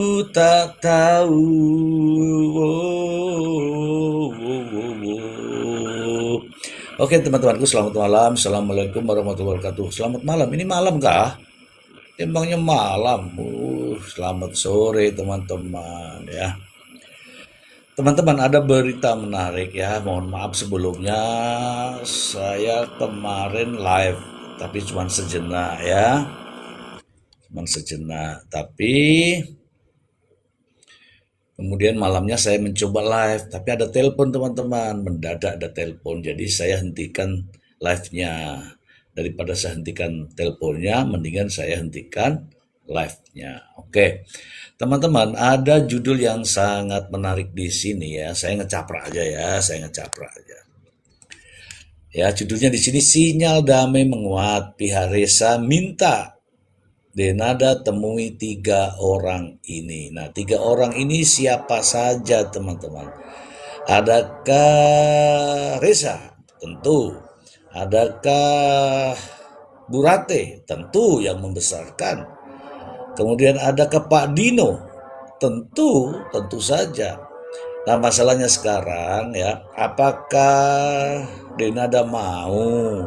Tak tahu. Wow, wow, wow, wow. Oke teman-temanku, selamat malam. Assalamualaikum warahmatullahi wabarakatuh. Selamat malam. Ini malam kah? Emangnya malam. Selamat sore teman-teman ya. Teman-teman, ada berita menarik ya. Mohon maaf sebelumnya, saya kemarin live tapi cuma sejenak ya. Cuma sejenak, tapi kemudian malamnya saya mencoba live, tapi ada telepon teman-teman, mendadak ada telepon. Jadi saya hentikan live-nya. Daripada saya hentikan teleponnya, mendingan saya hentikan live-nya. Oke. Teman-teman, ada judul yang sangat menarik di sini ya. Saya ngecaprak aja ya, saya ngecaprak aja. Ya, judulnya di sini sinyal damai menguat. Pihak Resa minta Denada temui 3 orang ini. Nah, 3 orang ini siapa saja teman-teman? Adakah Reza? Tentu. Adakah Burate? Tentu yang membesarkan. Kemudian adakah Pak Dino? Tentu saja. Nah, masalahnya sekarang ya, apakah Denada mau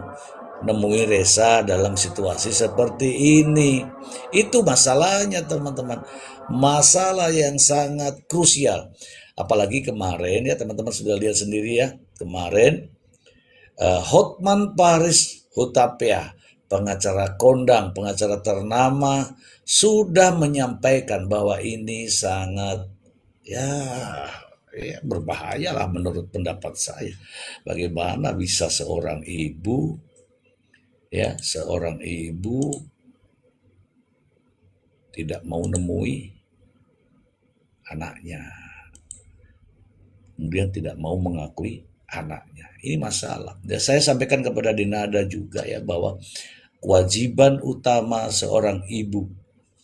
nemui Reza dalam situasi seperti ini? Itu masalahnya teman-teman. Masalah yang sangat krusial. Apalagi kemarin ya teman-teman sudah lihat sendiri ya. Kemarin Hotman Paris Hutapea, pengacara kondang, pengacara ternama, sudah menyampaikan bahwa ini sangat ya berbahaya lah menurut pendapat saya. Bagaimana bisa seorang ibu tidak mau nemui anaknya, kemudian tidak mau mengakui anaknya. Ini masalah. Dan saya sampaikan kepada Denada juga ya, bahwa kewajiban utama seorang ibu,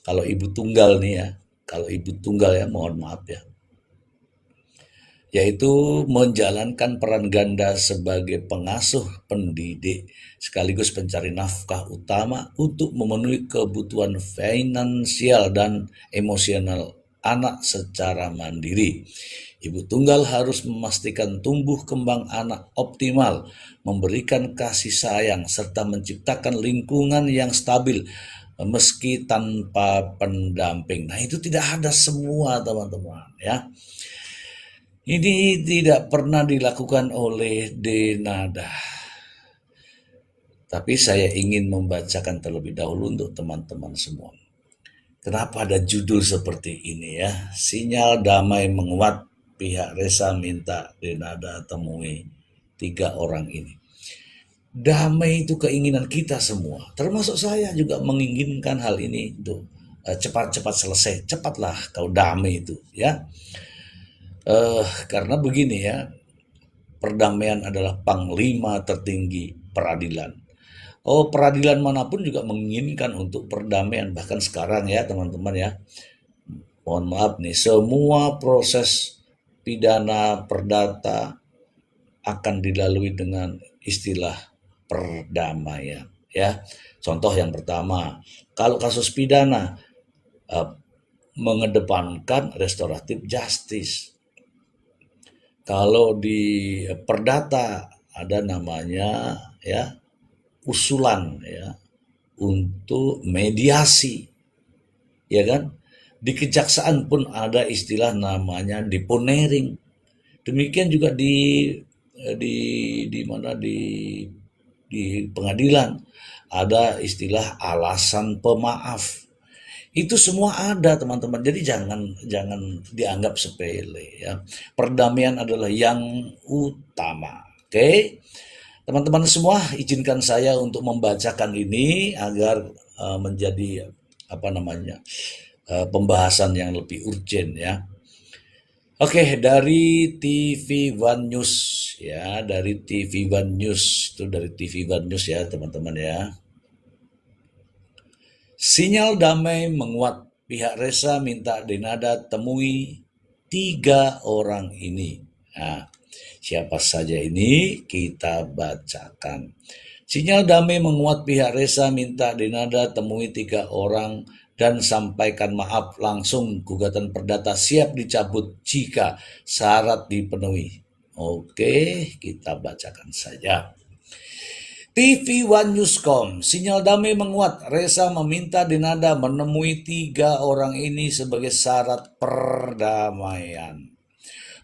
kalau ibu tunggal nih ya, mohon maaf ya, yaitu menjalankan peran ganda sebagai pengasuh, pendidik, sekaligus pencari nafkah utama untuk memenuhi kebutuhan finansial dan emosional anak secara mandiri. Ibu tunggal harus memastikan tumbuh kembang anak optimal, memberikan kasih sayang, serta menciptakan lingkungan yang stabil meski tanpa pendamping. Nah, itu tidak ada semua teman-teman ya. Ini tidak pernah dilakukan oleh Denada. Tapi saya ingin membacakan terlebih dahulu untuk teman-teman semua. Kenapa ada judul seperti ini ya? Sinyal damai menguat, pihak Resa minta Denada temui 3 orang ini. Damai itu keinginan kita semua, termasuk saya juga menginginkan hal ini untuk cepat-cepat selesai. Cepatlah kau damai itu ya. Karena begini ya, perdamaian adalah panglima tertinggi peradilan. Peradilan manapun juga menginginkan untuk perdamaian. Bahkan sekarang ya teman-teman ya, mohon maaf nih, semua proses pidana perdata akan dilalui dengan istilah perdamaian ya. Contoh yang pertama, kalau kasus pidana mengedepankan restoratif justice. Kalau di perdata ada namanya ya usulan ya untuk mediasi, ya kan? Di kejaksaan pun ada istilah namanya deponering. Demikian juga di mana di pengadilan ada istilah alasan pemaaf. Itu semua ada teman-teman. Jadi jangan dianggap sepele ya. Perdamaian adalah yang utama. Oke. Teman-teman semua, izinkan saya untuk membacakan ini agar menjadi pembahasan yang lebih urgent ya. Oke, dari TV One News ya, dari TV One News ya teman-teman ya. Sinyal damai menguat, pihak Resa minta Denada temui 3 orang ini. Nah, siapa saja ini kita bacakan. Sinyal damai menguat, pihak Resa minta Denada temui 3 orang dan sampaikan maaf langsung. Gugatan perdata siap dicabut jika syarat dipenuhi. Oke, kita bacakan saja. TV One Newscom, sinyal damai menguat. Reza meminta Denada menemui 3 orang ini sebagai syarat perdamaian.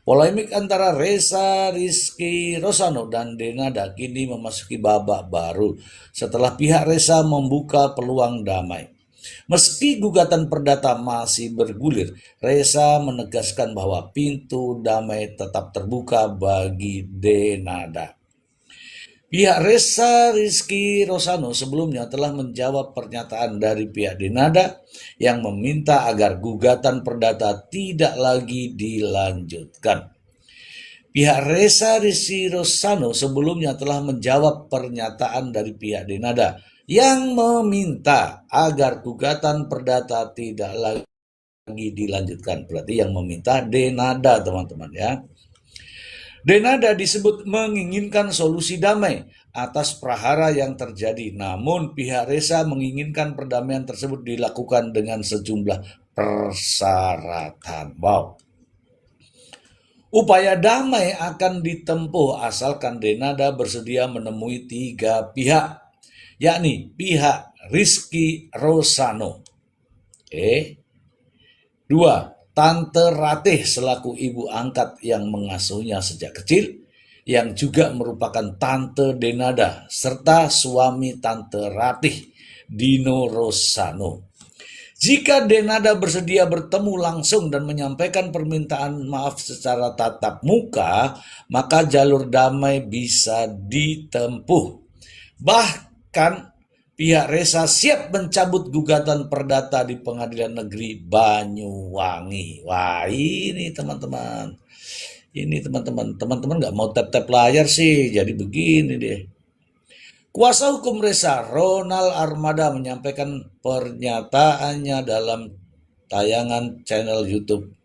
Polemik antara Reza, Rizky Rosano, dan Denada kini memasuki babak baru setelah pihak Reza membuka peluang damai. Meski gugatan perdata masih bergulir, Reza menegaskan bahwa pintu damai tetap terbuka bagi Denada. Pihak Reza Rizky Rosano sebelumnya telah menjawab pernyataan dari pihak Denada yang meminta agar gugatan perdata tidak lagi dilanjutkan. Pihak Reza Rizky Rosano sebelumnya telah menjawab pernyataan dari pihak Denada yang meminta agar gugatan perdata tidak lagi dilanjutkan. Berarti yang meminta Denada, teman-teman ya. Denada disebut menginginkan solusi damai atas prahara yang terjadi. Namun pihak Reza menginginkan perdamaian tersebut dilakukan dengan sejumlah persyaratan. Wow. Upaya damai akan ditempuh asalkan Denada bersedia menemui 3 pihak, yakni pihak Rizky Rosano. 2. Tante Ratih selaku ibu angkat yang mengasuhnya sejak kecil, yang juga merupakan tante Denada, serta suami Tante Ratih, Dino Rosano. Jika Denada bersedia bertemu langsung dan menyampaikan permintaan maaf secara tatap muka, maka jalur damai bisa ditempuh. Bahkan pihak Reza siap mencabut gugatan perdata di Pengadilan Negeri Banyuwangi. Wah, ini teman-teman. Teman-teman nggak mau tap-tap layar sih, jadi begini deh. Kuasa hukum Reza, Ronald Armada, menyampaikan pernyataannya dalam tayangan channel YouTube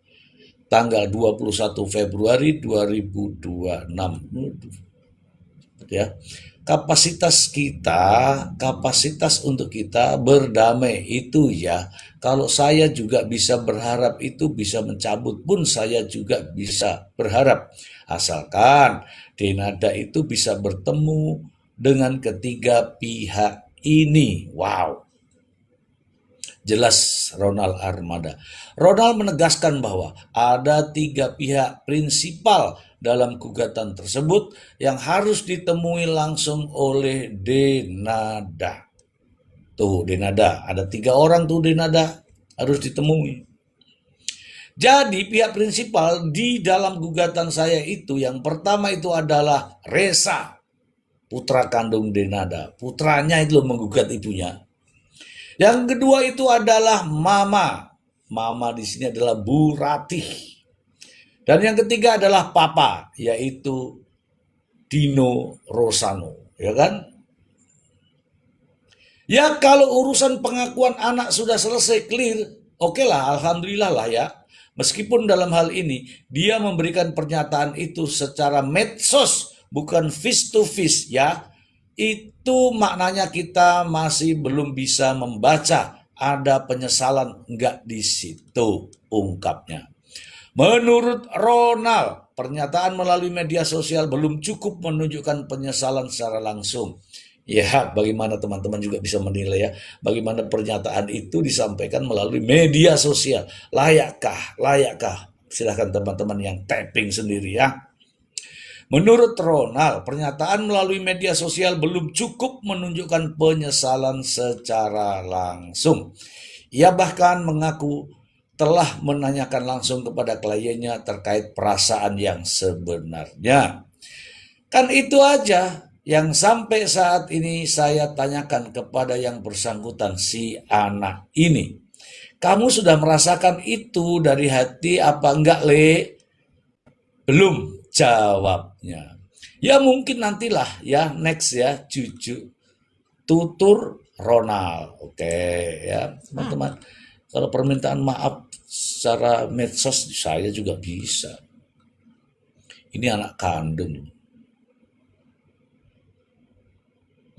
tanggal 21 Februari 2026. Ya. Kapasitas untuk kita berdamai itu ya, kalau saya juga bisa berharap itu bisa mencabut pun saya juga bisa berharap. Asalkan Denada itu bisa bertemu dengan ketiga pihak ini. Wow. Jelas Ronald Armada. Ronald menegaskan bahwa ada 3 pihak prinsipal dalam gugatan tersebut yang harus ditemui langsung oleh Denada. Tuh Denada, ada 3 orang tuh Denada harus ditemui. Jadi pihak prinsipal di dalam gugatan saya itu yang pertama itu adalah Reza, putra kandung Denada. Putranya itu menggugat ibunya. Yang kedua itu adalah Mama. Mama di sini adalah Bu Ratih. Dan yang ketiga adalah Papa, yaitu Dino Rosano, ya kan? Ya kalau urusan pengakuan anak sudah selesai clear, oke lah, alhamdulillah lah ya. Meskipun dalam hal ini dia memberikan pernyataan itu secara medsos, bukan face to face ya. Itu maknanya kita masih belum bisa membaca ada penyesalan enggak di situ, ungkapnya. Menurut Ronald, pernyataan melalui media sosial belum cukup menunjukkan penyesalan secara langsung. Ya, bagaimana teman-teman juga bisa menilai ya, bagaimana pernyataan itu disampaikan melalui media sosial. Layakkah? Silahkan teman-teman yang tapping sendiri ya. Menurut Ronald, pernyataan melalui media sosial belum cukup menunjukkan penyesalan secara langsung. Ia bahkan mengaku telah menanyakan langsung kepada kliennya terkait perasaan yang sebenarnya. Kan itu aja yang sampai saat ini saya tanyakan kepada yang bersangkutan, si anak ini. Kamu sudah merasakan itu dari hati apa enggak, Le? Belum jawabnya. Ya mungkin nantilah ya, next ya, cucu tutur Ronald. Oke ya teman-teman. Kalau permintaan maaf secara medsos saya juga bisa. Ini anak kandung.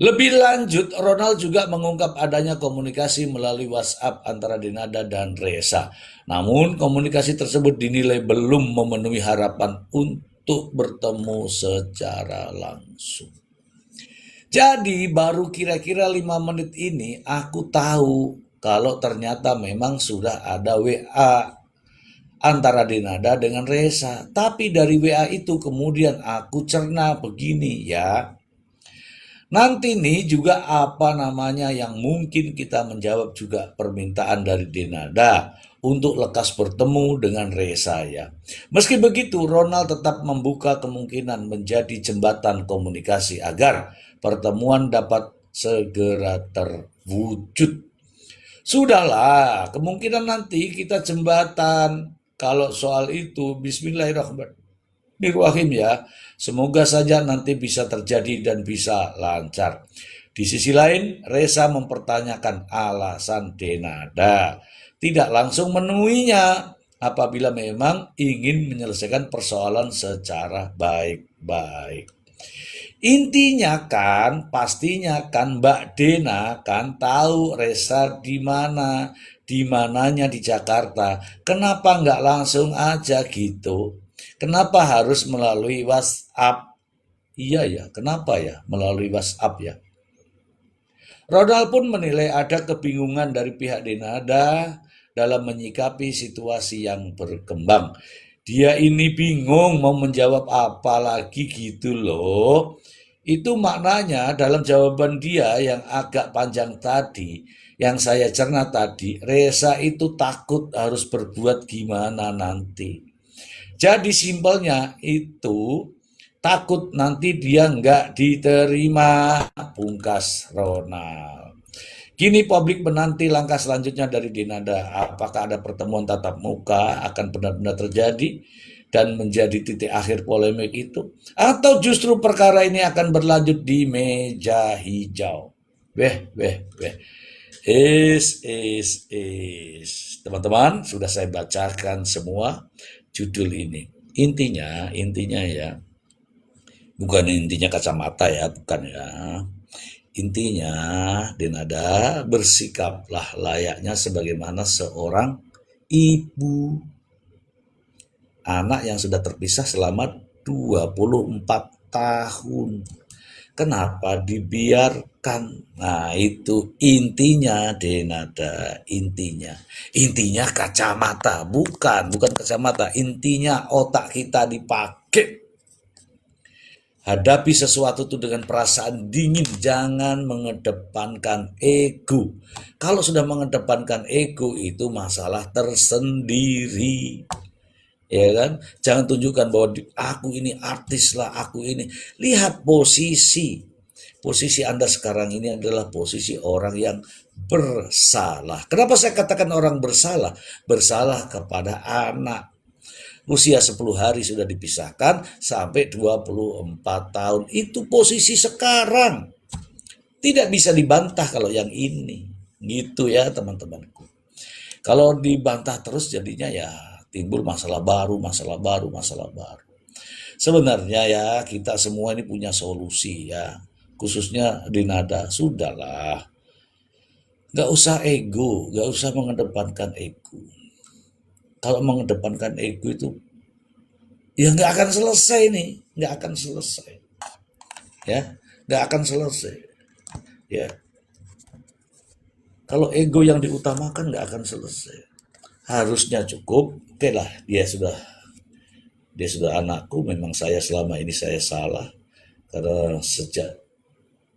Lebih lanjut, Ronald juga mengungkap adanya komunikasi melalui WhatsApp antara Denada dan Reza. Namun, komunikasi tersebut dinilai belum memenuhi harapan untuk bertemu secara langsung. Jadi, baru kira-kira 5 menit ini aku tahu kalau ternyata memang sudah ada WA antara Denada dengan Reza. Tapi dari WA itu kemudian aku cerna begini ya. Nanti nih juga apa namanya yang mungkin kita menjawab juga permintaan dari Denada untuk lekas bertemu dengan Reza ya. Meski begitu, Ronald tetap membuka kemungkinan menjadi jembatan komunikasi agar pertemuan dapat segera terwujud. Sudahlah, kemungkinan nanti kita jembatan. Kalau soal itu, Bismillahirrahmanirrahim ya. Semoga saja nanti bisa terjadi dan bisa lancar. Di sisi lain, Reza mempertanyakan alasan Denada tidak langsung menemuinya apabila memang ingin menyelesaikan persoalan secara baik-baik. Intinya kan, pastinya kan Mbak Dena kan tahu Reza di mananya di Jakarta. Kenapa nggak langsung aja gitu? Kenapa harus melalui WhatsApp? Iya ya, kenapa ya melalui WhatsApp ya? Ronald pun menilai ada kebingungan dari pihak Denada dalam menyikapi situasi yang berkembang. Dia ini bingung mau menjawab apa lagi gitu loh. Itu maknanya dalam jawaban dia yang agak panjang tadi, yang saya cerna tadi, Reza itu takut harus berbuat gimana nanti. Jadi simpelnya itu takut nanti dia nggak diterima, pungkas Ronald. Kini publik menanti langkah selanjutnya dari Denada. Apakah ada pertemuan tatap muka akan benar-benar terjadi dan menjadi titik akhir polemik itu? Atau justru perkara ini akan berlanjut di meja hijau? Weh. Teman-teman, sudah saya bacakan semua judul ini. Intinya ya, bukan intinya kacamata ya, bukan ya. Intinya, Denada bersikaplah layaknya sebagaimana seorang ibu anak yang sudah terpisah selama 24 tahun. Kenapa dibiarkan? Nah, itu intinya Denada, intinya. Intinya kacamata, bukan kacamata. Intinya otak kita dipakai. Hadapi sesuatu itu dengan perasaan dingin, jangan mengedepankan ego. Kalau sudah mengedepankan ego itu masalah tersendiri. Ya kan? Jangan tunjukkan bahwa aku ini artis lah, aku ini. Lihat posisi. Posisi Anda sekarang ini adalah posisi orang yang bersalah. Kenapa saya katakan orang bersalah? Bersalah kepada anak. Usia 10 hari sudah dipisahkan sampai 24 tahun. Itu posisi sekarang. Tidak bisa dibantah kalau yang ini. Gitu ya teman-temanku. Kalau dibantah terus jadinya ya timbul masalah baru. Sebenarnya ya kita semua ini punya solusi ya. Khususnya Denada. Sudahlah. Gak usah ego. Gak usah mengedepankan ego. Kalau mengedepankan ego itu ya nggak akan selesai nih, nggak akan selesai, ya, nggak akan selesai, ya. Kalau ego yang diutamakan nggak akan selesai. Harusnya cukup, oke lah, dia sudah anakku, memang saya selama ini saya salah karena sejak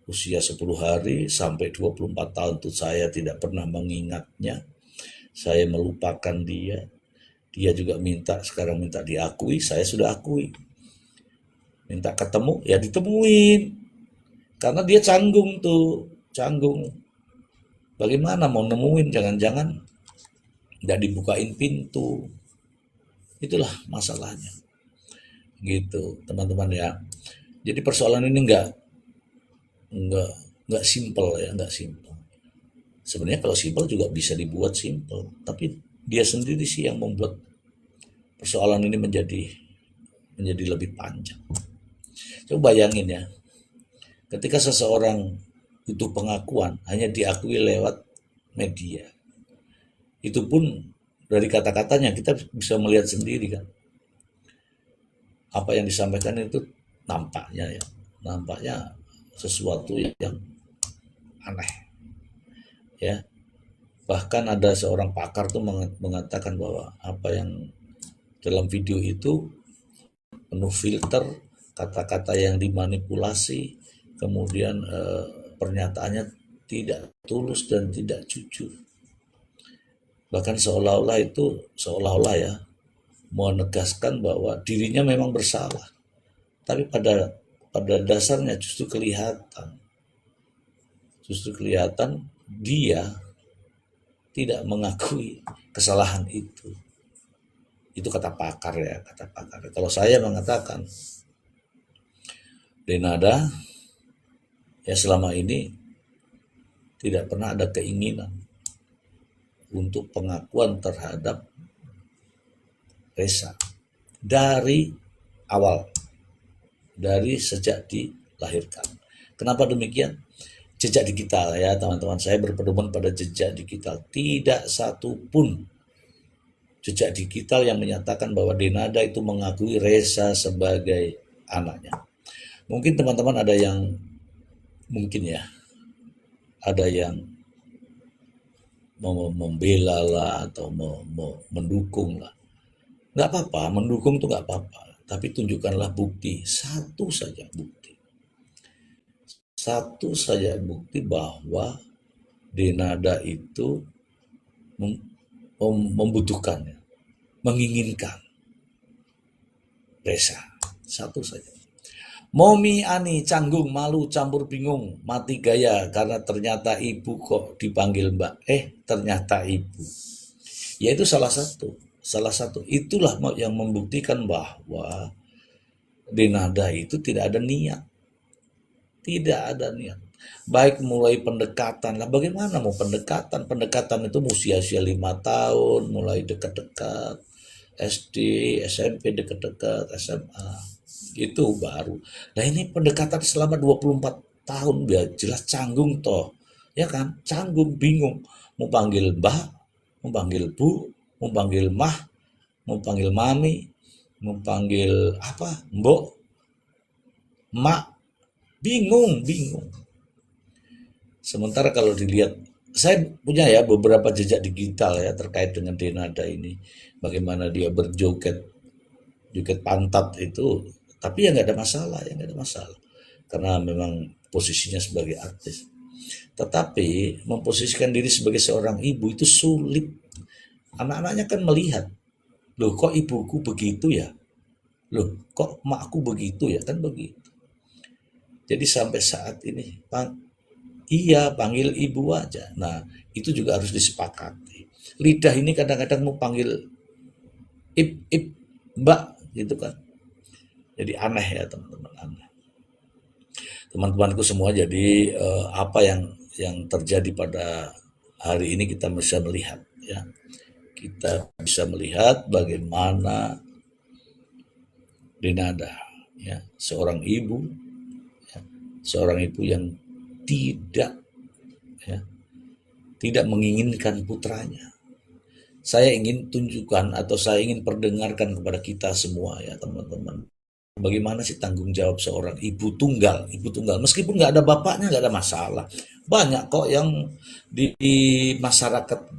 usia 10 hari sampai 24 tahun itu saya tidak pernah mengingatnya, saya melupakan dia. Dia juga sekarang minta diakui, saya sudah akui. Minta ketemu, ya ditemuin. Karena dia canggung. Bagaimana mau nemuin, jangan-jangan tidak dibukain pintu. Itulah masalahnya. Gitu, teman-teman ya. Jadi persoalan ini nggak simple ya, nggak simple. Sebenarnya kalau simple juga bisa dibuat simple, tapi dia sendiri sih yang membuat persoalan ini menjadi lebih panjang. Coba bayangin ya, ketika seseorang butuh pengakuan, hanya diakui lewat media. Itu pun dari kata-katanya kita bisa melihat sendiri kan. Apa yang disampaikan itu nampaknya sesuatu yang aneh ya. Bahkan ada seorang pakar tuh mengatakan bahwa apa yang dalam video itu penuh filter, kata-kata yang dimanipulasi, kemudian pernyataannya tidak tulus dan tidak jujur. Bahkan seolah-olah ya menegaskan bahwa dirinya memang bersalah, tapi pada dasarnya justru kelihatan dia tidak mengakui kesalahan itu. Itu kata pakar ya. Kalau saya mengatakan Denada ya selama ini tidak pernah ada keinginan untuk pengakuan terhadap Reza dari awal, dari sejak dilahirkan. Kenapa demikian? Jejak digital ya teman-teman, saya berpedoman pada jejak digital. Tidak satu pun jejak digital yang menyatakan bahwa Denada itu mengakui Reza sebagai anaknya. Mungkin teman-teman ada yang membela lah atau mendukung lah. Nggak apa-apa, mendukung tuh nggak apa-apa. Tapi tunjukkanlah bukti, satu saja bukti bahwa Denada itu membutuhkannya, menginginkan Reza. Satu saja. Momi Ani canggung, malu, campur bingung, mati gaya karena ternyata ibu kok dipanggil mbak. Ternyata ibu. Ya itu salah satu. Itulah yang membuktikan bahwa Denada itu tidak ada niat. Baik mulai pendekatan lah. Bagaimana mau pendekatan? Pendekatan itu sia-sia 5 tahun, mulai dekat-dekat. SD, SMP dekat-dekat, SMA. Itu baru. Nah ini pendekatan selama 24 tahun, biar jelas canggung toh. Ya kan? Canggung, bingung. Mau panggil mbak, mau panggil bu, mau panggil mah, mau panggil mami, mau panggil apa? Mbok, mak. Bingung. Sementara kalau dilihat, saya punya ya beberapa jejak digital ya terkait dengan Denada ini. Bagaimana dia berjoget pantat itu, tapi ya nggak ada masalah. Karena memang posisinya sebagai artis. Tetapi memposisikan diri sebagai seorang ibu itu sulit. Anak-anaknya kan melihat, loh kok ibuku begitu ya? Loh kok makku begitu ya? Kan begitu. Jadi sampai saat ini, panggil ibu aja. Nah, itu juga harus disepakati. Lidah ini kadang-kadang mau panggil ip, mbak, gitu kan. Jadi aneh ya teman-teman, aneh. Teman-temanku semua, jadi apa yang terjadi pada hari ini kita bisa melihat ya. Kita bisa melihat bagaimana Denada ya, seorang ibu yang tidak menginginkan putranya. Saya ingin tunjukkan atau saya ingin perdengarkan kepada kita semua ya teman-teman. Bagaimana sih tanggung jawab seorang ibu tunggal. Meskipun nggak ada bapaknya nggak ada masalah. Banyak kok yang di masyarakat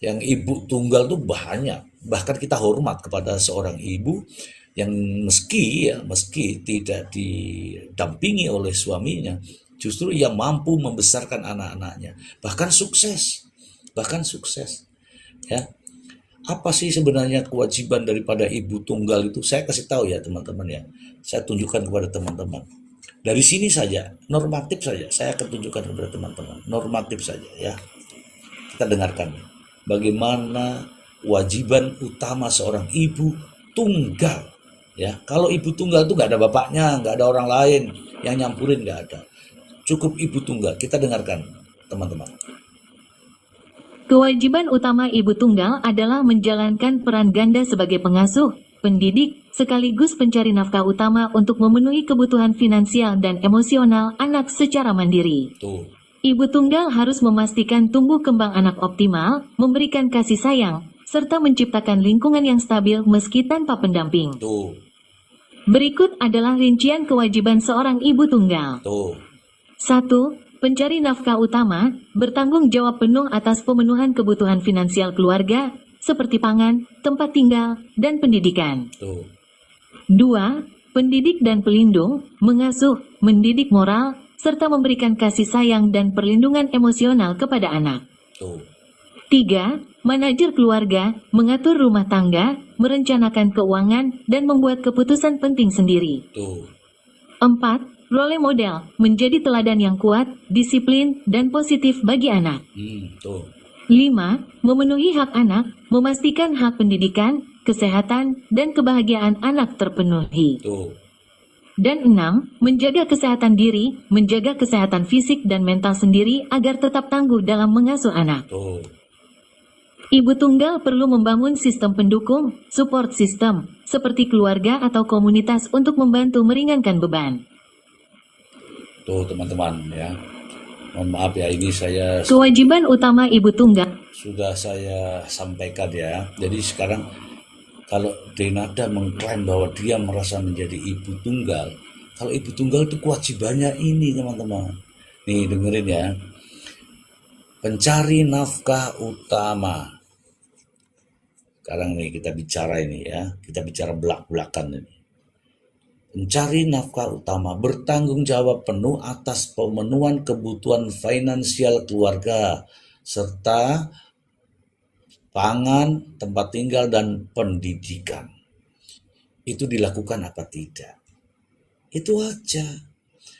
yang ibu tunggal tuh banyak. Bahkan kita hormat kepada seorang ibu yang meski tidak didampingi oleh suaminya, justru yang mampu membesarkan anak-anaknya, bahkan sukses ya. Apa sih sebenarnya kewajiban daripada ibu tunggal itu? Saya kasih tahu ya teman-teman ya, saya tunjukkan kepada teman-teman dari sini saja, normatif saja saya akan tunjukkan kepada teman-teman, normatif saja ya. Kita dengarkan bagaimana kewajiban utama seorang ibu tunggal. Ya, kalau ibu tunggal itu nggak ada bapaknya, nggak ada orang lain yang nyampurin, nggak ada. Cukup ibu tunggal. Kita dengarkan, teman-teman. Kewajiban utama ibu tunggal adalah menjalankan peran ganda sebagai pengasuh, pendidik, sekaligus pencari nafkah utama untuk memenuhi kebutuhan finansial dan emosional anak secara mandiri. Tuh. Ibu tunggal harus memastikan tumbuh kembang anak optimal, memberikan kasih sayang, serta menciptakan lingkungan yang stabil meski tanpa pendamping. Tuh. Berikut adalah rincian kewajiban seorang ibu tunggal. Tuh. 1. Pencari nafkah utama, bertanggung jawab penuh atas pemenuhan kebutuhan finansial keluarga, seperti pangan, tempat tinggal, dan pendidikan. Tuh. 2. Pendidik dan pelindung, mengasuh, mendidik moral, serta memberikan kasih sayang dan perlindungan emosional kepada anak. Tuh. 3. Manajer keluarga, mengatur rumah tangga, merencanakan keuangan, dan membuat keputusan penting sendiri. Tuh. 4. Role model, menjadi teladan yang kuat, disiplin, dan positif bagi anak. Tuh. 5. Memenuhi hak anak, memastikan hak pendidikan, kesehatan, dan kebahagiaan anak terpenuhi. Tuh. Dan 6. Menjaga kesehatan diri, menjaga kesehatan fisik dan mental sendiri agar tetap tangguh dalam mengasuh anak. Tuh. Ibu tunggal perlu membangun sistem pendukung, support system, seperti keluarga atau komunitas untuk membantu meringankan beban. Tuh teman-teman ya. Mohon maaf ya, ini saya Kewajiban utama ibu tunggal. sudah saya sampaikan ya. Jadi sekarang kalau Denada mengklaim bahwa dia merasa menjadi ibu tunggal, kalau ibu tunggal itu kewajibannya ini teman-teman. Nih dengerin ya. Pencari nafkah utama. Sekarang nih kita bicara ini ya. Kita bicara belak-belakan ini. Mencari nafkah utama, bertanggung jawab penuh atas pemenuhan kebutuhan finansial keluarga, serta pangan, tempat tinggal, dan pendidikan. Itu dilakukan apa tidak? Itu aja.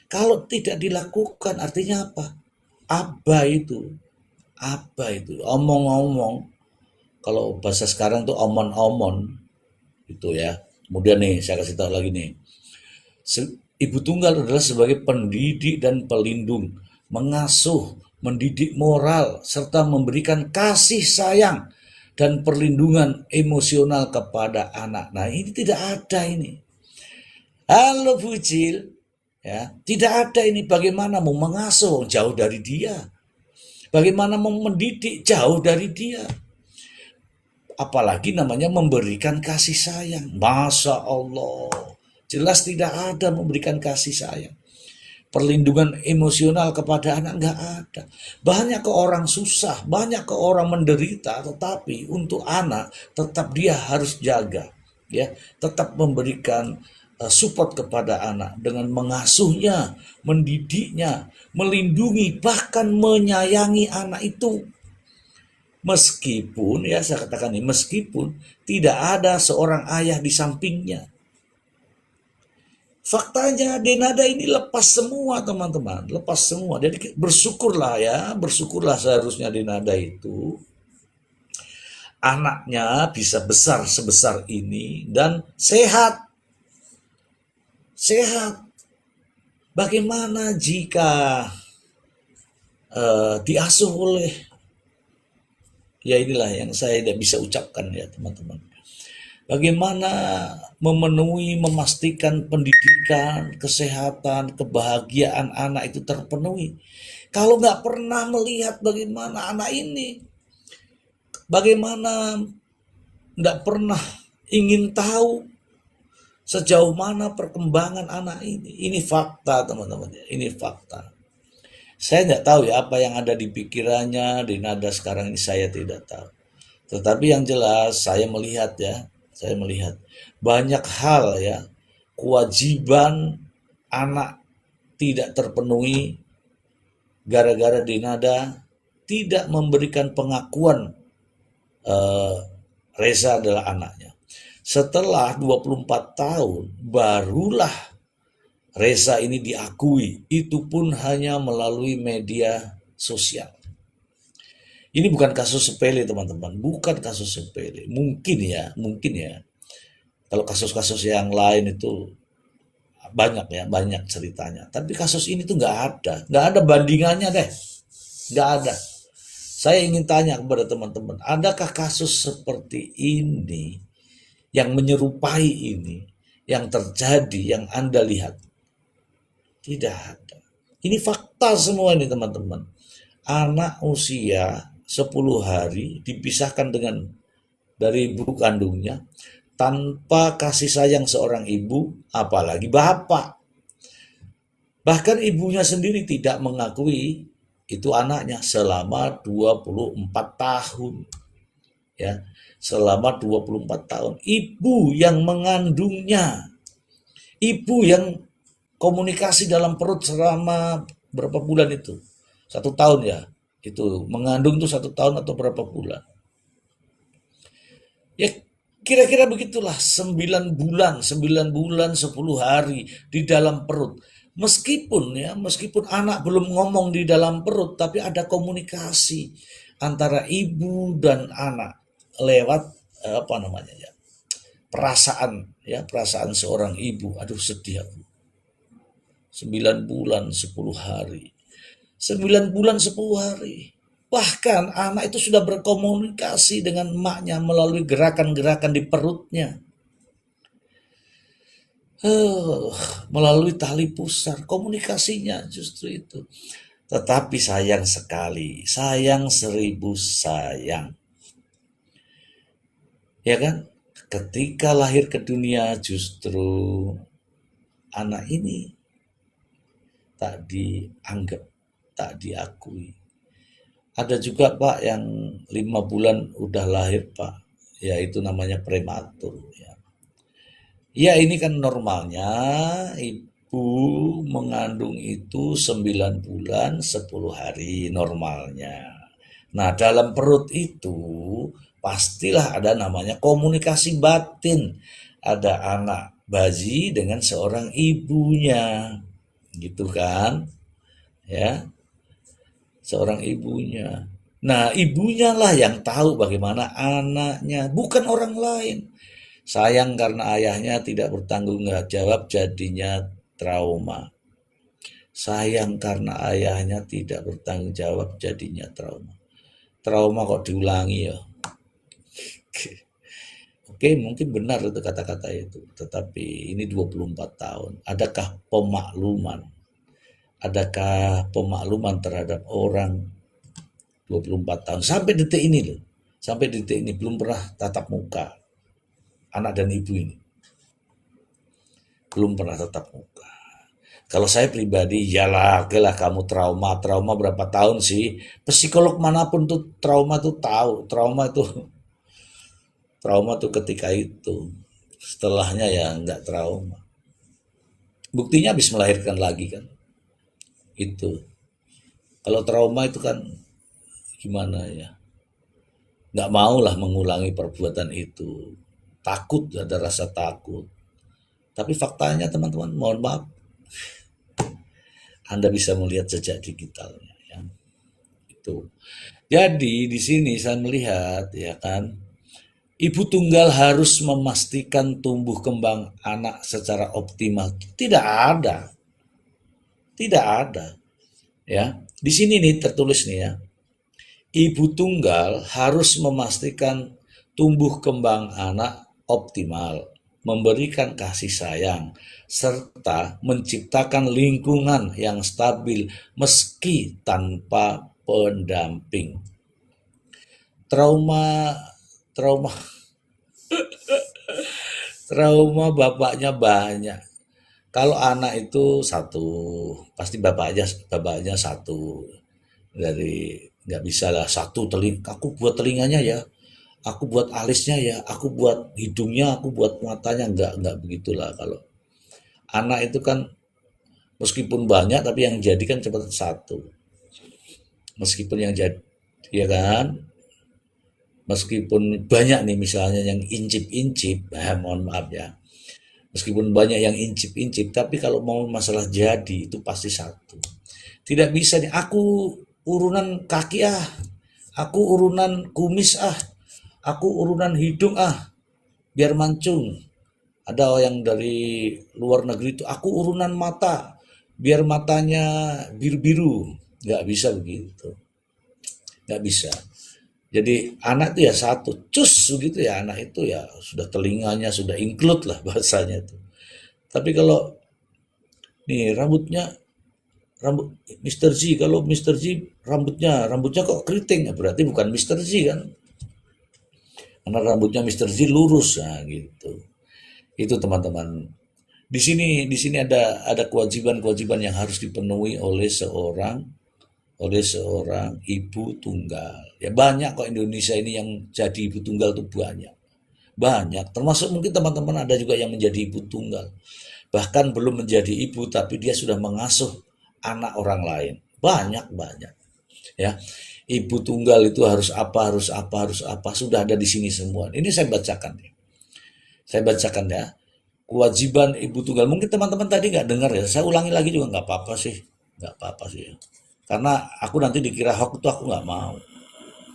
Kalau tidak dilakukan artinya apa? Aba itu. Omong-omong. Kalau bahasa sekarang tuh omon-omon. Itu ya. Kemudian nih saya kasih tahu lagi nih. Ibu tunggal adalah sebagai pendidik dan pelindung, mengasuh, mendidik moral, serta memberikan kasih sayang dan perlindungan emosional kepada anak. Nah ini tidak ada ini. Halo Bucil, ya tidak ada ini. Bagaimana mau mengasuh jauh dari dia? Bagaimana mau mendidik jauh dari dia? Apalagi namanya memberikan kasih sayang. Masya Allah. Jelas tidak ada memberikan kasih sayang. Perlindungan emosional kepada anak nggak ada. Banyak ke orang susah, banyak ke orang menderita, tetapi untuk anak tetap dia harus jaga, ya, tetap memberikan support kepada anak dengan mengasuhnya, mendidiknya, melindungi, bahkan menyayangi anak itu. Meskipun ya saya katakan ini, meskipun tidak ada seorang ayah di sampingnya. Faktanya Denada ini lepas semua teman-teman, lepas semua. Jadi bersyukurlah ya, bersyukurlah seharusnya Denada itu anaknya bisa besar sebesar ini dan sehat. Sehat. Bagaimana jika diasuh oleh, ya inilah yang saya tidak bisa ucapkan ya teman-teman. Bagaimana memenuhi, memastikan pendidikan, kesehatan, kebahagiaan anak itu terpenuhi. Kalau nggak pernah melihat bagaimana anak ini, bagaimana nggak pernah ingin tahu sejauh mana perkembangan anak ini. Ini fakta teman-teman, ini fakta. Saya nggak tahu ya apa yang ada di pikirannya, di nada sekarang ini saya tidak tahu. Tetapi yang jelas saya melihat ya, saya melihat banyak hal ya, kewajiban anak tidak terpenuhi gara-gara Denada tidak memberikan pengakuan Reza adalah anaknya. Setelah 24 tahun barulah Reza ini diakui, itu pun hanya melalui media sosial. Ini bukan kasus sepele teman-teman, bukan kasus sepele. Mungkin ya. Kalau kasus-kasus yang lain itu banyak ya, banyak ceritanya. Tapi kasus ini tuh nggak ada bandingannya deh, nggak ada. Saya ingin tanya kepada teman-teman, adakah kasus seperti ini yang menyerupai ini, yang terjadi, yang Anda lihat. Tidak ada. Ini fakta semua ini teman-teman. Anak usia 10 hari dipisahkan dari ibu kandungnya tanpa kasih sayang seorang ibu, apalagi bapak. Bahkan ibunya sendiri tidak mengakui itu anaknya selama 24 tahun. Ya, selama 24 tahun. Ibu yang mengandungnya, ibu yang komunikasi dalam perut selama berapa bulan itu? 1 tahun ya. Itu mengandung itu 1 tahun atau berapa bulan? Ya kira-kira begitulah 9 bulan 10 hari di dalam perut. Meskipun anak belum ngomong di dalam perut, tapi ada komunikasi antara ibu dan anak lewat apa namanya ya, perasaan seorang ibu. Aduh sedih aku. 9 bulan 10 hari. 9 bulan 10 hari. Bahkan anak itu sudah berkomunikasi dengan emaknya melalui gerakan-gerakan di perutnya. Melalui tali pusar. Komunikasinya justru itu. Tetapi sayang sekali. Sayang 1000 sayang. Ya kan? Ketika lahir ke dunia justru anak ini tak dianggap, tak diakui. Ada juga Pak yang 5 bulan udah lahir Pak, yaitu namanya prematur. Ya ini kan normalnya ibu mengandung itu 9 bulan 10 hari normalnya. Nah dalam perut itu pastilah ada namanya komunikasi batin. Ada anak bayi dengan seorang ibunya, gitu kan? Ya, seorang ibunya. Nah, ibunya lah yang tahu bagaimana anaknya, bukan orang lain. Sayang karena ayahnya tidak bertanggung jawab jadinya trauma. Sayang karena ayahnya tidak bertanggung jawab jadinya trauma. Trauma kok diulangi ya. Oke, mungkin benar itu kata-kata itu. Tetapi ini 24 tahun. Adakah pemakluman? Adakah pemakluman terhadap orang 24 tahun? Sampai detik ini loh. Sampai detik ini belum pernah tatap muka. Anak dan ibu ini. Belum pernah tatap muka. Kalau saya pribadi, yalah, kamu trauma. Trauma berapa tahun sih? Psikolog manapun tuh trauma tuh tahu. Trauma tuh ketika itu. Setelahnya ya nggak trauma. Buktinya habis melahirkan lagi kan. Itu. Kalau trauma itu kan gimana ya. Nggak mau lah mengulangi perbuatan itu. Takut, ada rasa takut. Tapi faktanya teman-teman, mohon maaf. Anda bisa melihat jejak digitalnya. Ya. Itu. Jadi di sini saya melihat ya kan, ibu tunggal harus memastikan tumbuh kembang anak secara optimal. Tidak ada. Tidak ada. Ya. Di sini nih tertulis nih ya. Ibu tunggal harus memastikan tumbuh kembang anak optimal, memberikan kasih sayang, serta menciptakan lingkungan yang stabil meski tanpa pendamping. Trauma trauma bapaknya banyak. Kalau anak itu satu, pasti bapaknya satu. Dari nggak bisa lah satu aku buat telinganya ya, aku buat alisnya ya, aku buat hidungnya, aku buat matanya, nggak begitulah. Kalau anak itu kan meskipun banyak tapi yang jadi kan cuma satu. Meskipun yang jadi ya kan, meskipun banyak nih misalnya yang incip-incip, mohon maaf ya. Meskipun banyak yang incip-incip, tapi kalau mau masalah jadi itu pasti satu. Tidak bisa nih, aku urunan kaki aku urunan kumis aku urunan hidung biar mancung. Ada yang dari luar negeri itu, aku urunan mata, biar matanya biru-biru. Nggak bisa begitu. Nggak bisa. Jadi anak itu ya satu, cus begitu ya, anak itu ya sudah telinganya sudah include lah bahasanya itu. Tapi kalau nih rambut Mister Z, kalau Mister Z rambutnya kok keriting ya berarti bukan Mister Z kan, karena rambutnya Mister Z lurus, nah gitu. Itu teman-teman. Di sini ada kewajiban-kewajiban yang harus dipenuhi oleh seorang ibu tunggal. Ya banyak kok Indonesia ini yang jadi ibu tunggal tuh banyak. Banyak, termasuk mungkin teman-teman ada juga yang menjadi ibu tunggal. Bahkan belum menjadi ibu tapi dia sudah mengasuh anak orang lain. Banyak-banyak ya. Ibu tunggal itu harus apa, harus apa, harus apa, sudah ada di sini semua. Ini saya bacakan nih. Saya bacakan ya. Kewajiban ibu tunggal. Mungkin teman-teman tadi nggak dengar ya. Saya ulangi lagi juga nggak apa-apa sih. Nggak apa-apa sih ya. Karena aku nanti dikira hoax itu aku nggak mau.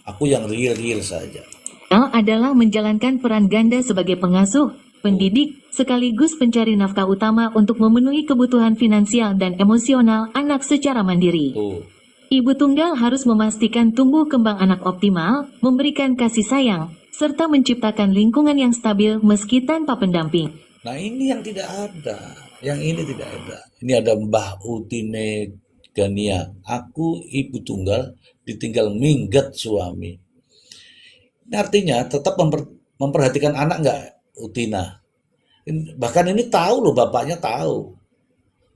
Aku yang real-real saja. Adalah menjalankan peran ganda sebagai pengasuh, pendidik, sekaligus pencari nafkah utama untuk memenuhi kebutuhan finansial dan emosional anak secara mandiri. Tuh. Ibu tunggal harus memastikan tumbuh kembang anak optimal, memberikan kasih sayang, serta menciptakan lingkungan yang stabil meski tanpa pendamping. Nah ini yang tidak ada. Yang ini tidak ada. Ini ada Mbah Utine Gania. Aku ibu tunggal ditinggal minggat suami. Ini artinya tetap memperhatikan anak nggak Utina. Bahkan ini tahu loh, bapaknya tahu.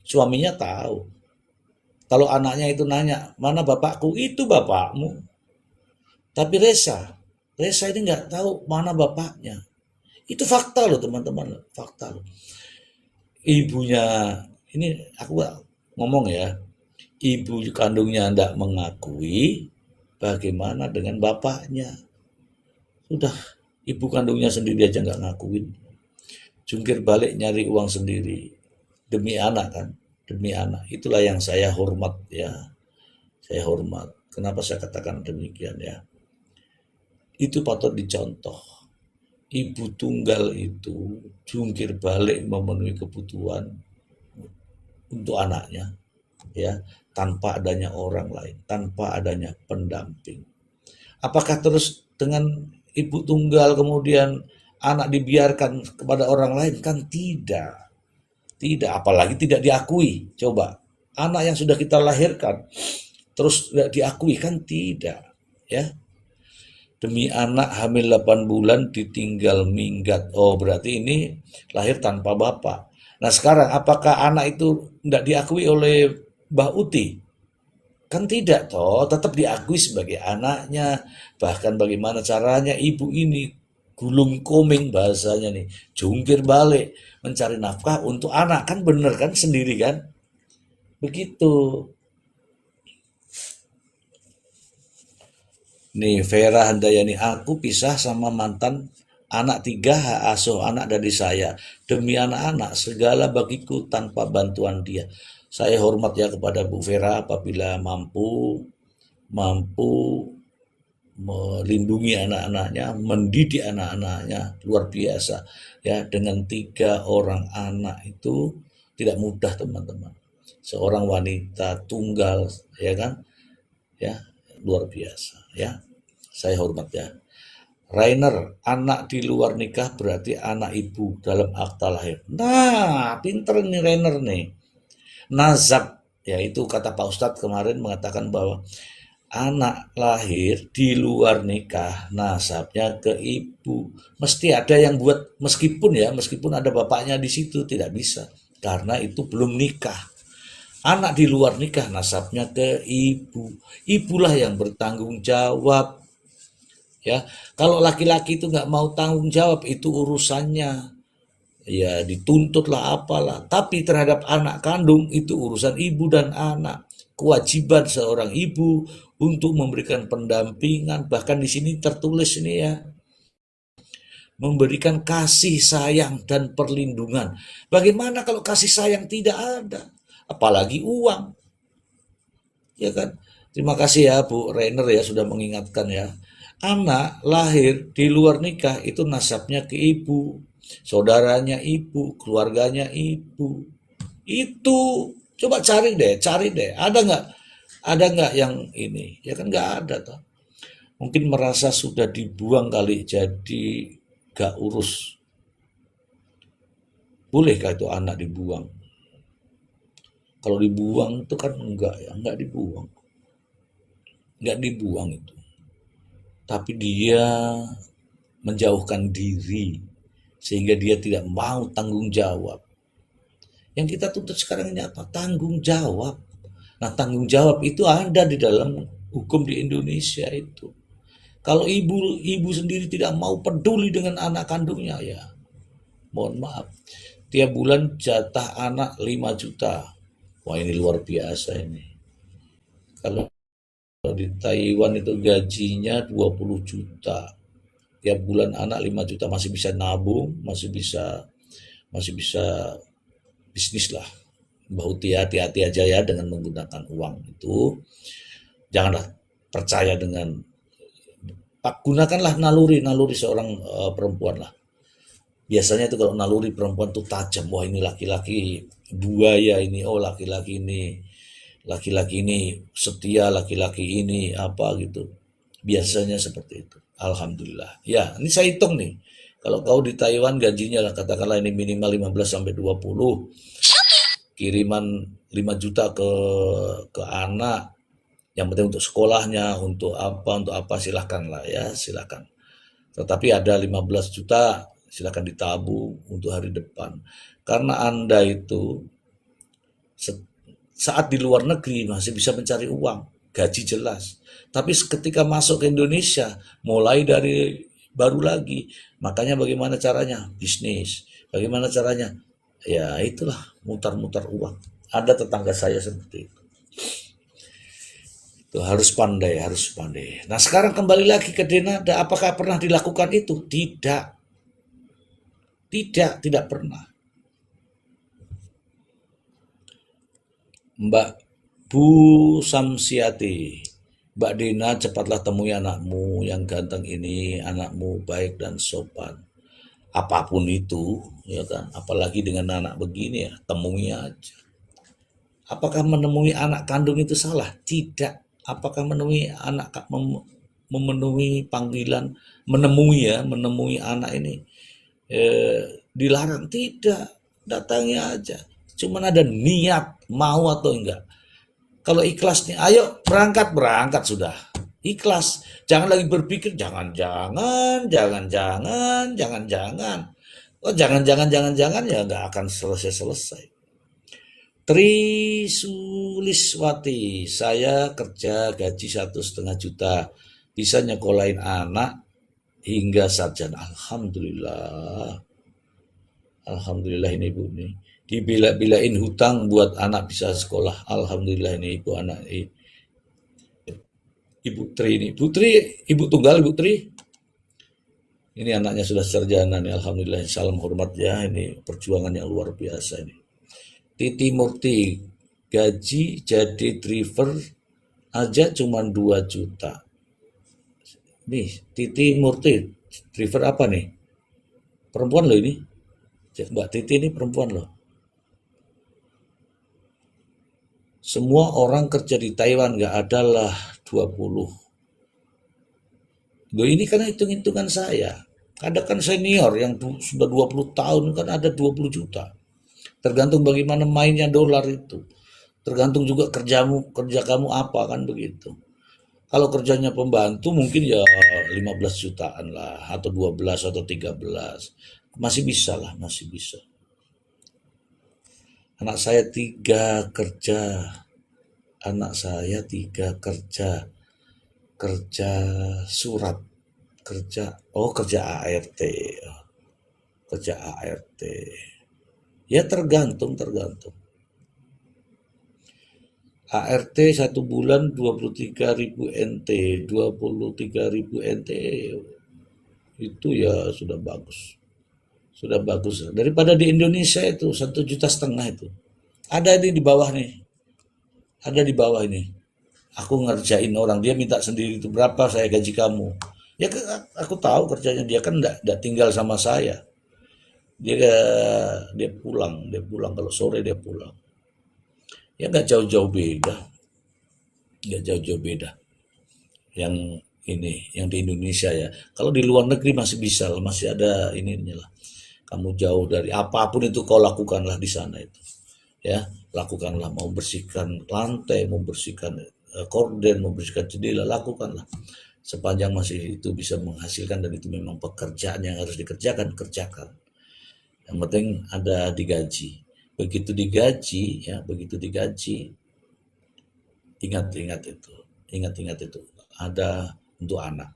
Suaminya tahu. Kalau anaknya itu nanya, mana bapakku? Itu bapakmu. Tapi Resa ini nggak tahu mana bapaknya. Itu fakta loh teman-teman, fakta loh. Ibunya, ini aku ngomong ya, ibu kandungnya tidak mengakui, bagaimana dengan bapaknya? Sudah, ibu kandungnya sendiri aja nggak ngakuin. Jungkir balik nyari uang sendiri. Demi anak kan, demi anak. Itulah yang saya hormat ya. Saya hormat. Kenapa saya katakan demikian ya? Itu patut dicontoh. Ibu tunggal itu jungkir balik memenuhi kebutuhan untuk anaknya ya, tanpa adanya orang lain, tanpa adanya pendamping. Apakah terus dengan ibu tunggal kemudian anak dibiarkan kepada orang lain? Kan tidak. Tidak, apalagi tidak diakui. Coba, anak yang sudah kita lahirkan terus tidak diakui, kan tidak ya. Demi anak hamil 8 bulan ditinggal minggat. Oh, berarti ini lahir tanpa bapak. Nah, sekarang apakah anak itu tidak diakui oleh Mbah Uti? Kan tidak toh, tetap diakui sebagai anaknya. Bahkan bagaimana caranya ibu ini gulung koming bahasanya nih, jungkir balik mencari nafkah untuk anak, kan bener kan, sendiri kan? Begitu. Nih Vera Handayani, aku pisah sama mantan anak 3, hak asuh anak dari saya. Demi anak-anak, segala bagiku tanpa bantuan dia. Saya hormat ya kepada Bu Vera apabila mampu melindungi anak-anaknya, mendidik anak-anaknya, luar biasa. Ya, dengan 3 orang anak itu tidak mudah teman-teman. Seorang wanita tunggal, ya kan? Ya, luar biasa ya. Saya hormat ya. Rainer, anak di luar nikah berarti anak ibu dalam akta lahir. Nah, pinter nih Rainer nih. Nazab, ya itu kata Pak Ustadz kemarin mengatakan bahwa anak lahir di luar nikah, nasabnya ke ibu. Mesti ada yang buat, meskipun ada bapaknya di situ, tidak bisa. Karena itu belum nikah. Anak di luar nikah, nasabnya ke ibu. Ibulah yang bertanggung jawab. Ya, kalau laki-laki itu nggak mau tanggung jawab, itu urusannya. Ya, dituntutlah apalah. Tapi terhadap anak kandung itu urusan ibu dan anak. Kewajiban seorang ibu untuk memberikan pendampingan. Bahkan di sini tertulis ini ya, memberikan kasih sayang dan perlindungan. Bagaimana kalau kasih sayang tidak ada? Apalagi uang. Ya kan? Terima kasih ya Bu Rainer ya sudah mengingatkan ya. Anak lahir di luar nikah itu nasabnya ke ibu, saudaranya ibu, keluarganya ibu. Itu coba cari deh, Ada nggak yang ini? Ya kan nggak ada toh. mungkin merasa sudah dibuang kali, jadi gak urus. Bolehkah itu anak dibuang? Kalau dibuang itu kan enggak ya, enggak dibuang. Enggak dibuang itu. Tapi dia menjauhkan diri sehingga dia tidak mau tanggung jawab. Yang kita tuntut sekarang ini apa? Tanggung jawab. Nah, tanggung jawab itu ada di dalam hukum di Indonesia itu. Kalau ibu sendiri tidak mau peduli dengan anak kandungnya, ya mohon maaf. Tiap bulan jatah anak 5 juta. Wah, ini luar biasa ini. Kalau di Taiwan itu gajinya 20 juta. Tiap bulan anak 5 juta, masih bisa nabung, masih bisa bisnis lah. Hati-hati aja ya dengan menggunakan uang itu. Janganlah percaya dengan, gunakanlah naluri seorang perempuan lah. Biasanya itu kalau naluri perempuan tuh tajam. Wah, ini laki-laki buaya ini. Oh, laki-laki ini setia, laki-laki ini apa gitu. Biasanya seperti itu. Alhamdulillah. Ya, ini saya hitung nih. Kalau kau di Taiwan gajinya lah katakanlah ini minimal 15 sampai 20. Kiriman 5 juta ke anak. Yang penting untuk sekolahnya, untuk apa silahkan lah ya, silahkan. Tetapi ada 15 juta, silahkan ditabung untuk hari depan. Karena Anda itu saat di luar negeri masih bisa mencari uang, gaji jelas. Tapi ketika masuk ke Indonesia, mulai dari baru lagi. Makanya bagaimana caranya? Bisnis. Bagaimana caranya? Ya itulah, mutar-mutar uang. Ada tetangga saya seperti itu. Itu harus pandai, harus pandai. Nah, sekarang kembali lagi ke Denada. Apakah pernah dilakukan itu? Tidak. Tidak pernah. Mbak Bu Samsiati, Mbak Dina, cepatlah temui anakmu yang ganteng ini, anakmu baik dan sopan. Apapun itu, ya kan, apalagi dengan anak begini ya, temui aja. Apakah menemui anak kandung itu salah? Tidak. Apakah menemui memenuhi panggilan, menemui anak ini dilarang? Tidak. Datangnya aja. Cuman ada niat, mau atau enggak. Kalau ikhlas nih, ayo berangkat sudah. Ikhlas. Jangan lagi berpikir jangan-jangan. Oh, jangan ya nggak akan selesai. Tri Suliswati, saya kerja gaji 1,5 juta, bisa nyekolahin anak hingga sarjana. Alhamdulillah ini ibu nih. Dibila-bilain hutang buat anak bisa sekolah. Alhamdulillah ini ibu anak Ibu Tri ini. Ibu tunggal Ibu Tri. Ini anaknya sudah sarjana nih. Alhamdulillah, salam hormat ya. Ini perjuangan yang luar biasa ini. Titi Murti, gaji jadi driver aja cuma 2 juta. Nih, Titi Murti, driver apa nih? Perempuan loh ini. Mbak Titi ini perempuan loh. Semua orang kerja di Taiwan nggak ada lah 20. Loh, ini kan hitung-hitungan saya. Ada kan senior yang sudah 20 tahun kan ada 20 juta. Tergantung bagaimana mainnya dolar itu. Tergantung juga kerja kamu apa kan begitu. Kalau kerjanya pembantu mungkin ya 15 jutaan lah, atau 12 atau 13. Masih bisa lah, masih bisa. Anak saya 3 kerja. Kerja surat. Kerja ART. Kerja ART. Ya tergantung. ART 1 bulan 23.000 NT, 23.000 NT itu ya sudah bagus. Sudah bagus. Daripada di Indonesia itu 1,5 juta itu. Ada ini di bawah nih. Ada di bawah ini. Aku ngerjain orang, dia minta sendiri itu berapa saya gaji kamu. Ya aku tahu kerjanya, dia kan enggak tinggal sama saya. Dia pulang kalau sore dia pulang. Ya nggak jauh-jauh beda. Yang ini yang di Indonesia ya. Kalau di luar negeri masih bisa, masih ada ininya lah. Kamu jauh dari apapun itu kau lakukanlah di sana itu. Ya, lakukanlah mau bersihkan lantai, mau bersihkan korden, mau bersihkan jendela, lakukanlah. Sepanjang masih itu bisa menghasilkan dan itu memang pekerjaan yang harus dikerjakan, kerjakan. Yang penting ada digaji. Begitu digaji, ingat-ingat itu. Ada untuk anak.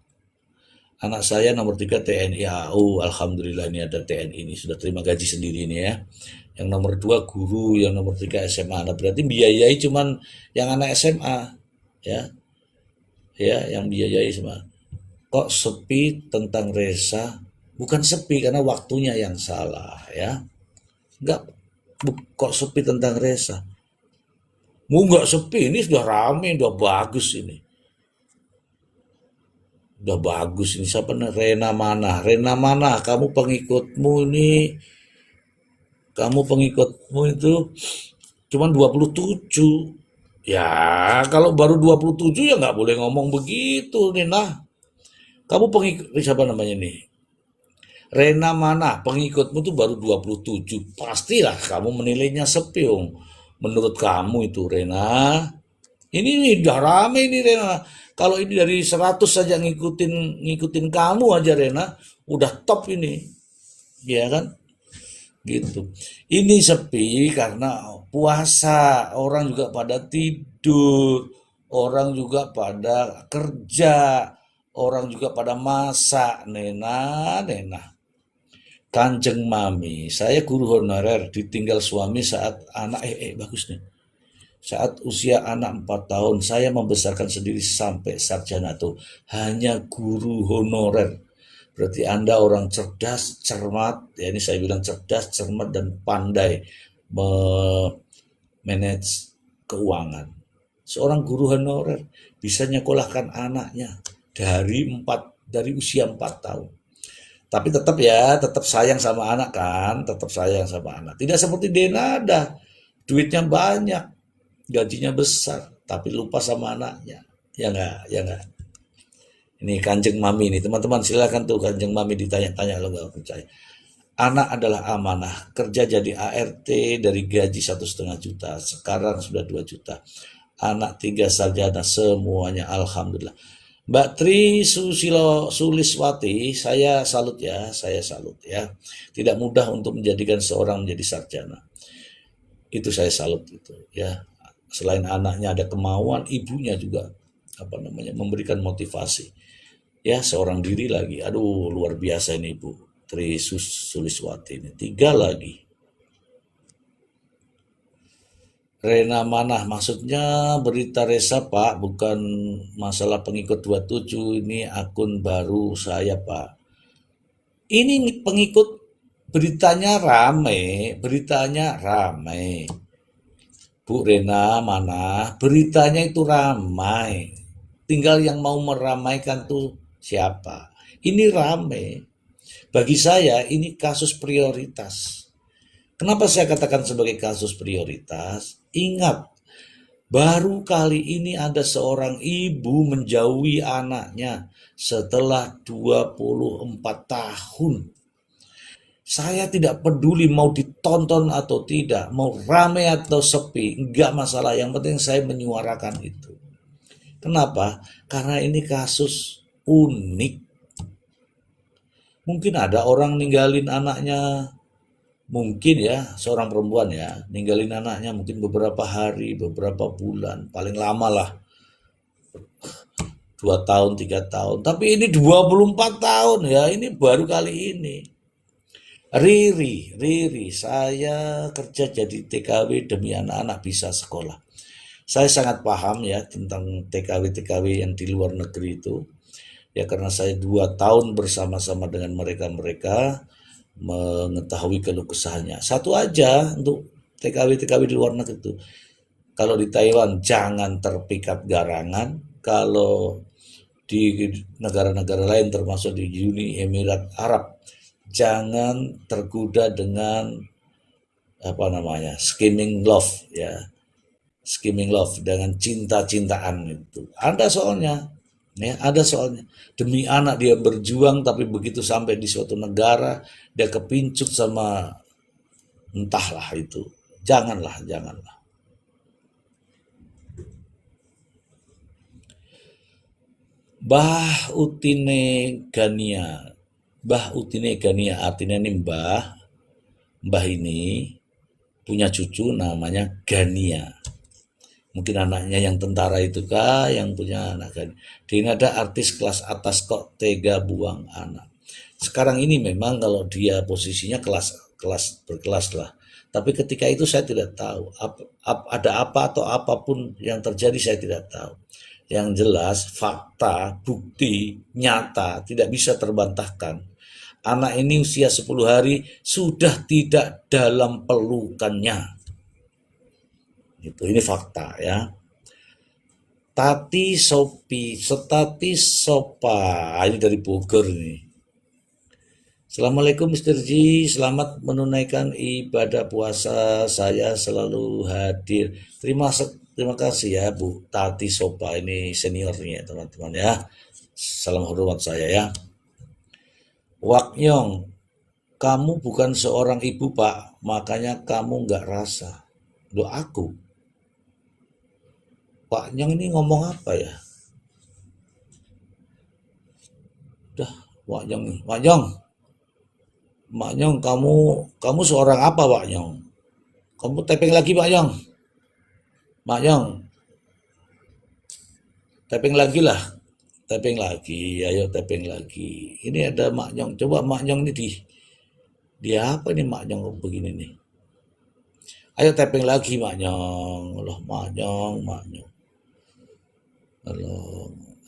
Anak saya nomor 3 TNI AU, alhamdulillah ini ada TNI ini sudah terima gaji sendiri ini ya. Yang nomor 2 guru, yang nomor 3 SMA. Nah, berarti biayai cuman yang anak SMA ya. Ya, yang biayai SMA. Kok sepi tentang Resa? Bukan sepi karena waktunya yang salah ya. Enggak, kok sepi tentang Resa? Enggak sepi, ini sudah rame, sudah bagus ini. Udah bagus ini siapa nih Rena mana kamu pengikutmu itu cuma 27 ya. Kalau baru 27 ya nggak boleh ngomong begitu nih. Nah, kamu pengikut siapa namanya nih Rena mana pengikutmu tuh baru 27, pastilah kamu menilainya sepi menurut kamu itu Rena. Ini udah rame ini Rena. Kalau ini dari 100 saja ngikutin kamu aja Rena, udah top ini. Ya kan? Gitu. Ini sepi karena puasa, orang juga pada tidur, orang juga pada kerja, orang juga pada masak. Nena. Kanjeng Mami, saya guru honorer ditinggal suami saat anak bagus nih. Saat usia anak 4 tahun, saya membesarkan sendiri sampai sarjana tuh. Hanya guru honorer. Berarti Anda orang cerdas, cermat, ya ini saya bilang cerdas, cermat, dan pandai manage keuangan. Seorang guru honorer bisa nyekolahkan anaknya dari usia 4 tahun. Tapi tetap sayang sama anak kan, tetap sayang sama anak. Tidak seperti Denada, duitnya banyak, gajinya besar, tapi lupa sama anaknya. Ya enggak. Ini Kanjeng Mami nih, teman-teman silakan tuh Kanjeng Mami ditanya-tanya lo nggak percaya. Anak adalah amanah, kerja jadi ART dari gaji 1,5 juta, sekarang sudah 2 juta. Anak 3 sarjana, semuanya alhamdulillah. Mbak Tri Suliswati, saya salut ya. Tidak mudah untuk menjadikan seorang menjadi sarjana. Itu saya salut itu ya. Selain anaknya ada kemauan, ibunya juga memberikan motivasi. Ya, seorang diri lagi. Aduh, luar biasa ini Ibu Tri Suliswati ini. 3 lagi. Rena mana? Maksudnya berita Resa Pak, bukan masalah pengikut 27, ini akun baru saya Pak. Ini pengikut beritanya rame. Bu Rena mana? Beritanya itu ramai. Tinggal yang mau meramaikan tuh siapa? Ini rame. Bagi saya ini kasus prioritas. Kenapa saya katakan sebagai kasus prioritas? Ingat, baru kali ini ada seorang ibu menjauhi anaknya setelah 24 tahun. Saya tidak peduli mau ditonton atau tidak, mau ramai atau sepi, enggak masalah. Yang penting saya menyuarakan itu. Kenapa? Karena ini kasus unik. Mungkin ada orang ninggalin anaknya, mungkin ya seorang perempuan ya, ninggalin anaknya mungkin beberapa hari, beberapa bulan, paling lama lah 2 tahun, 3 tahun. Tapi ini 24 tahun ya, ini baru kali ini. Riri, saya kerja jadi TKW demi anak-anak bisa sekolah. Saya sangat paham ya tentang TKW yang di luar negeri itu. Ya karena saya 2 tahun bersama-sama dengan mereka mengetahui keluh kesahnya. Satu aja untuk TKW di luar negeri itu. Kalau di Taiwan jangan terpikat garangan. Kalau di negara-negara lain termasuk di Uni Emirat Arab, jangan tergoda dengan skimming love ya. Skimming love dengan cinta-cintaan itu. Ada soalnya Ya, ada soalnya demi anak dia berjuang, tapi begitu sampai di suatu negara dia kepincut sama entahlah itu. Janganlah, janganlah. Bah Utine Gania. Bah Utine Gania artinya ini mbah ini punya cucu namanya Gania. Mungkin anaknya yang tentara itu kah yang punya anak Gania. Dia ini ada artis kelas atas kok tega buang anak. Sekarang ini memang kalau dia posisinya kelas berkelas lah. Tapi ketika itu saya tidak tahu ada apa atau apapun yang terjadi, saya tidak tahu. Yang jelas fakta, bukti, nyata tidak bisa terbantahkan. Anak ini usia 10 hari sudah tidak dalam pelukannya. Ini fakta ya. Tati Sopa, ini dari Bogor nih. Assalamualaikum Mr. G, selamat menunaikan ibadah puasa, saya selalu hadir. Terima kasih ya Bu Tati Sopa, ini seniornya teman-teman ya. Salam hormat saya ya. Wak Nyong, kamu bukan seorang ibu Pak, makanya kamu nggak rasa. Loh aku? Pak Nyong ini ngomong apa ya? Udah, Wak Nyong, Wak Nyong, kamu seorang apa Pak Nyong? Kamu tapping lagi Pak Nyong. Pak Nyong, tapping lagi lah. Tapping lagi, ayo tapping lagi. Ini ada Mak Nyong. Coba Mak Nyong ini dia apa nih Mak Nyong begini nih? Ayo tapping lagi Mak Nyong. Loh Mak Nyong.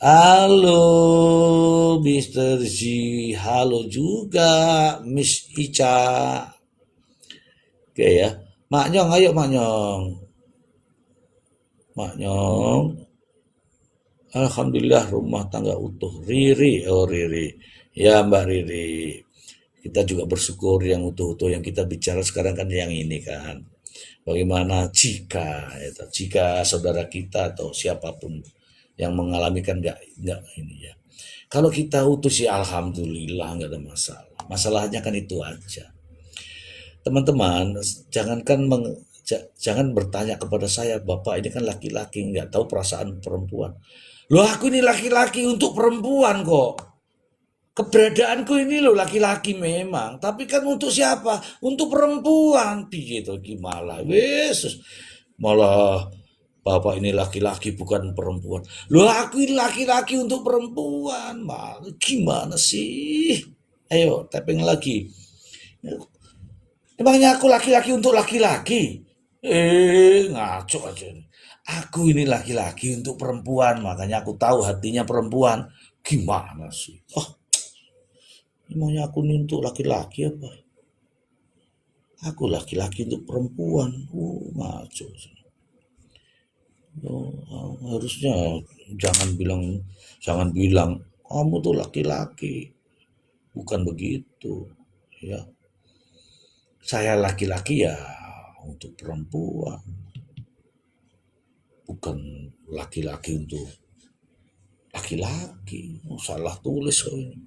Halo Mr. G. Halo juga Miss Ica. Oke ya. Mak Nyong, ayo Mak Nyong. Mak Nyong. Alhamdulillah rumah tangga utuh. Riri, oh Riri. Ya Mbak Riri. Kita juga bersyukur yang utuh-utuh, yang kita bicara sekarang kan yang ini kan. Bagaimana jika saudara kita atau siapapun yang mengalami kan nggak ini ya. Kalau kita utuh sih alhamdulillah nggak ada masalah. Masalahnya kan itu aja. Teman-teman, jangan bertanya kepada saya, Bapak ini kan laki-laki nggak tahu perasaan perempuan. Loh aku ini laki-laki untuk perempuan kok. Keberadaanku ini loh laki-laki memang, tapi kan untuk siapa? Untuk perempuan. Gitu gimana? Yesus. Malah Bapak ini laki-laki bukan perempuan. Loh aku ini laki-laki untuk perempuan. Malah gimana sih? Ayo tapping lagi. Emangnya aku laki-laki untuk laki-laki? Ngaco aja. Aku ini laki-laki untuk perempuan, makanya aku tahu hatinya perempuan. Gimana sih? Oh, emangnya aku ini untuk laki-laki apa? Aku laki-laki untuk perempuan. Ngaco. Harusnya jangan bilang kamu tuh laki-laki. Bukan begitu, ya. Saya laki-laki ya untuk perempuan. Bukan laki-laki untuk laki-laki. Salah tulis kok ini.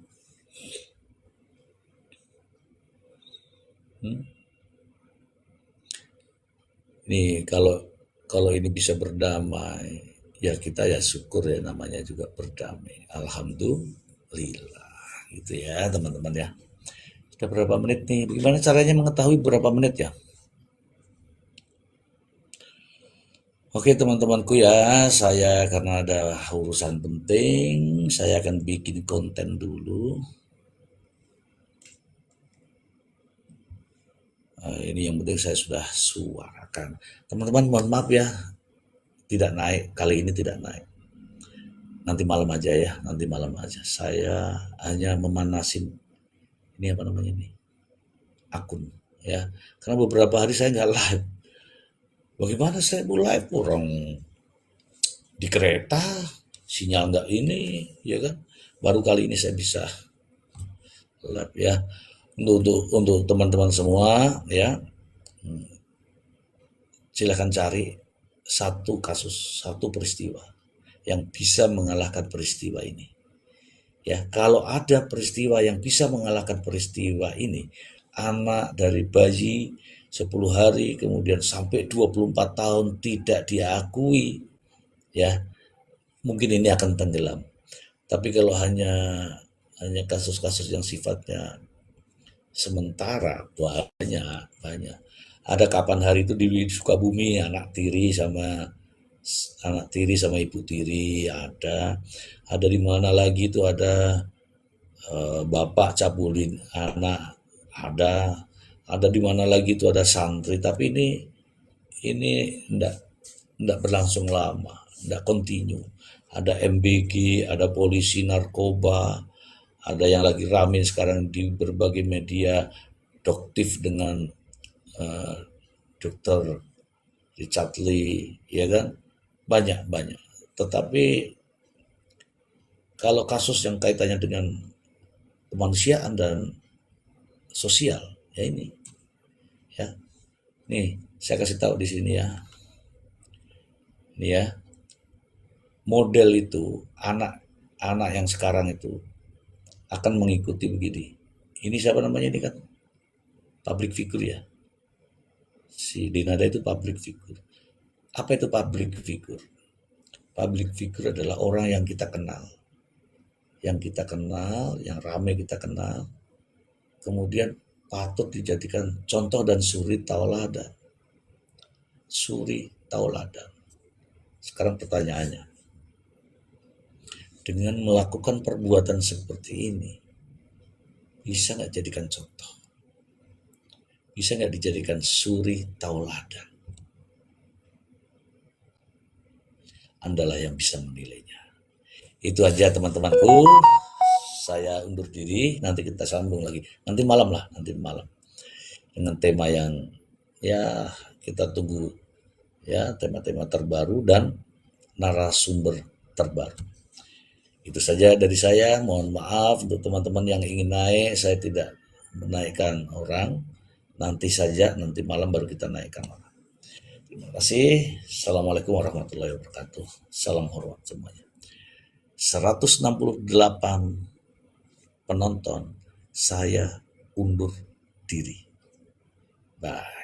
Ini kalau ini bisa berdamai, ya kita ya syukur ya, namanya juga berdamai. Alhamdulillah, gitu ya teman-teman ya. Sudah berapa menit nih? Bagaimana caranya mengetahui berapa menit ya? Oke teman-temanku ya, saya karena ada urusan penting, saya akan bikin konten dulu. Ini yang penting saya sudah suarakan. Teman-teman mohon maaf ya, tidak naik, kali ini tidak naik. Nanti malam aja ya, nanti malam aja. Saya hanya memanasin, ini apa namanya nih, akun ya. Karena beberapa hari saya nggak live. Bagaimana saya mau live, orang di kereta, sinyal nggak ini, ya kan. Baru kali ini saya bisa live ya. Untuk teman-teman semua ya, silahkan cari satu kasus, satu peristiwa yang bisa mengalahkan peristiwa ini. Ya, kalau ada peristiwa yang bisa mengalahkan peristiwa ini, anak dari bayi 10 hari kemudian sampai 24 tahun tidak diakui, ya, mungkin ini akan tenggelam. Tapi kalau hanya kasus-kasus yang sifatnya sementara, banyak. Ada kapan hari itu di Sukabumi anak tiri sama ibu tiri, ada di mana lagi itu ada bapak cabulin anak, ada di mana lagi itu ada santri, tapi ini enggak berlangsung lama, enggak kontinu. Ada MBG, ada polisi narkoba, ada yang lagi rame sekarang di berbagai media, doktif dengan Dr. Richard Lee, ya kan? Banyak. Tetapi kalau kasus yang kaitannya dengan kemanusiaan dan sosial, ya ini, ya. Nih, saya kasih tahu di sini ya. Nih ya, model itu anak yang sekarang itu akan mengikuti begini. Ini siapa namanya ini kan? Public figure ya. Si Dinada itu public figure. Apa itu public figure? Public figure adalah orang yang kita kenal. Yang ramai kita kenal, kemudian patut dijadikan contoh dan suri tauladan. Sekarang pertanyaannya, dengan melakukan perbuatan seperti ini, bisa nggak jadikan contoh? Bisa nggak dijadikan suri tauladan? Andalah yang bisa menilainya. Itu aja teman-temanku. Saya undur diri, nanti kita sambung lagi. Nanti malam. Dengan tema yang ya kita tunggu ya, tema-tema terbaru dan narasumber terbaru. Itu saja dari saya. Mohon maaf untuk teman-teman yang ingin naik, saya tidak menaikkan orang. Nanti malam baru kita naikkan orang. Terima kasih. Assalamualaikum warahmatullahi wabarakatuh. Salam hormat semuanya. 168 penonton, saya undur diri. Bye.